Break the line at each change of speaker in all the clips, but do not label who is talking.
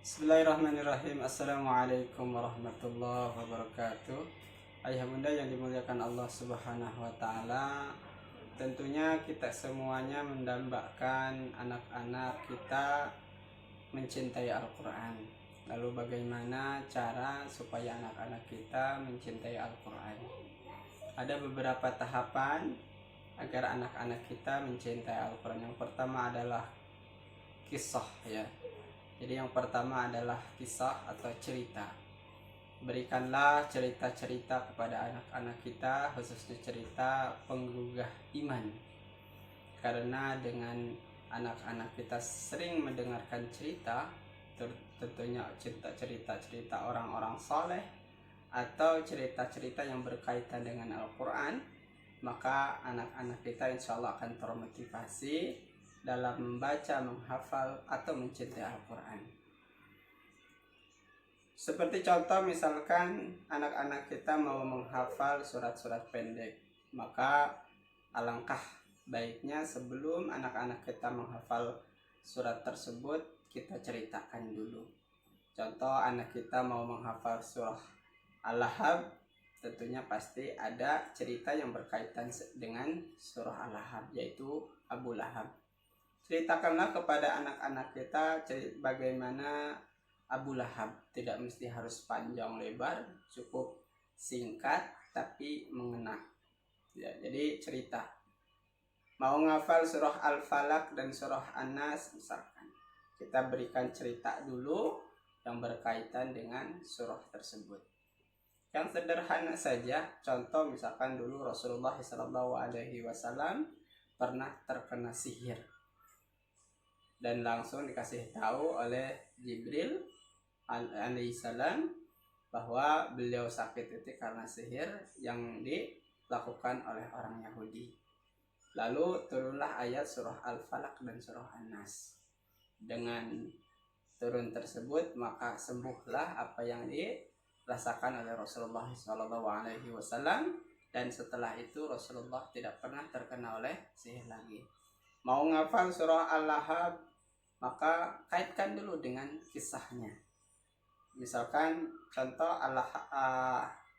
Bismillahirrahmanirrahim. Assalamualaikum warahmatullahi wabarakatuh. Ayah bunda yang dimuliakan Allah subhanahu wa ta'ala, tentunya kita semuanya mendambakan anak-anak kita mencintai Al-Quran. Lalu bagaimana cara supaya anak-anak kita mencintai Al-Quran? Ada beberapa tahapan agar anak-anak kita mencintai Al-Quran. Yang pertama adalah kisah, ya. Jadi yang pertama adalah kisah atau cerita. Berikanlah cerita-cerita kepada anak-anak kita, khususnya cerita penggugah iman. Karena dengan anak-anak kita sering mendengarkan cerita, tentunya cerita orang-orang saleh atau cerita-cerita yang berkaitan dengan Al-Quran, maka anak-anak kita insya Allah akan termotivasi dalam membaca, menghafal, atau mencintai Al-Quran. Seperti contoh, misalkan anak-anak kita mau menghafal surat-surat pendek, maka alangkah baiknya sebelum anak-anak kita menghafal surat tersebut, kita ceritakan dulu. Contoh, anak kita mau menghafal surah Al-Lahab, tentunya pasti ada cerita yang berkaitan dengan surah Al-Lahab, yaitu Abu Lahab. Ceritakanlah kepada anak-anak kita bagaimana Abu Lahab. Tidak mesti harus panjang lebar, cukup singkat tapi mengena. Ya, jadi cerita. Mau ngafal surah Al-Falaq dan surah An-Nas misalkan, kita berikan cerita dulu yang berkaitan dengan surah tersebut. Yang sederhana saja, contoh misalkan dulu Rasulullah SAW pernah terkena sihir dan langsung dikasih tahu oleh Jibril alaihissalam bahwa beliau sakit itu karena sihir yang dilakukan oleh orang Yahudi. Lalu turunlah ayat surah Al-Falaq dan surah An-Nas. Dengan turun tersebut maka sembuhlah apa yang dirasakan oleh Rasulullah SAW, dan setelah itu Rasulullah tidak pernah terkena oleh sihir lagi. Mau ngafal surah Al-Lahab, maka kaitkan dulu dengan kisahnya. Misalkan contoh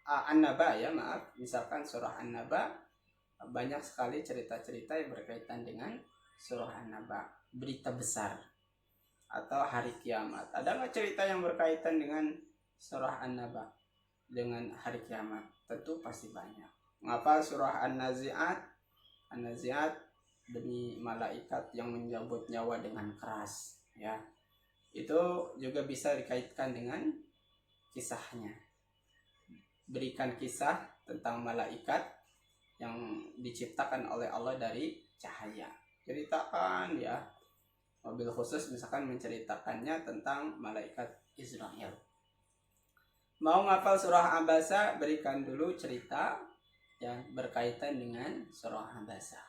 An-Naba, ya maaf, misalkan surah An-Naba, banyak sekali cerita-cerita yang berkaitan dengan surah An-Naba, berita besar atau hari kiamat. Ada nggak cerita yang berkaitan dengan surah An-Naba dengan hari kiamat? Tentu pasti banyak. Ngapal surah An-Nazi'at, demi malaikat yang mencabut nyawa dengan keras, ya. Itu juga bisa dikaitkan dengan kisahnya. Berikan kisah tentang malaikat yang diciptakan oleh Allah dari cahaya. Ceritakan, ya. Mobil khusus misalkan menceritakannya tentang malaikat Israel. Mau ngapal surah Abasa, berikan dulu cerita yang berkaitan dengan surah Abasa.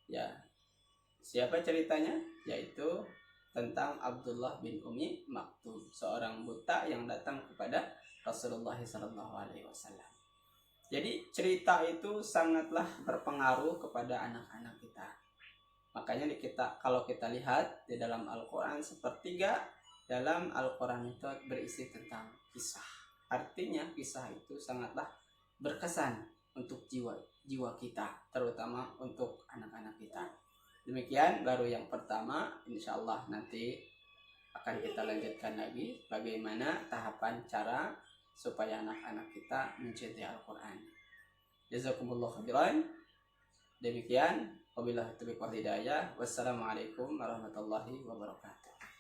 Ya, siapa ceritanya? Yaitu tentang Abdullah bin Umi Maktum, seorang buta yang datang kepada Rasulullah SAW. Jadi cerita itu sangatlah berpengaruh kepada anak-anak kita. Makanya kalau kita lihat di dalam Al-Quran, sepertiga dalam Al-Quran itu berisi tentang kisah. Artinya kisah itu sangatlah berkesan untuk jiwa kita, terutama untuk anak-anak kita. Demikian baru yang pertama. Insya Allah nanti akan kita lanjutkan lagi bagaimana tahapan cara supaya anak-anak kita mencintai Al-Quran. Jazakumullah khairan. Demikian, wabillahi taufiq wal hidayah. Wassalamualaikum warahmatullahi wabarakatuh.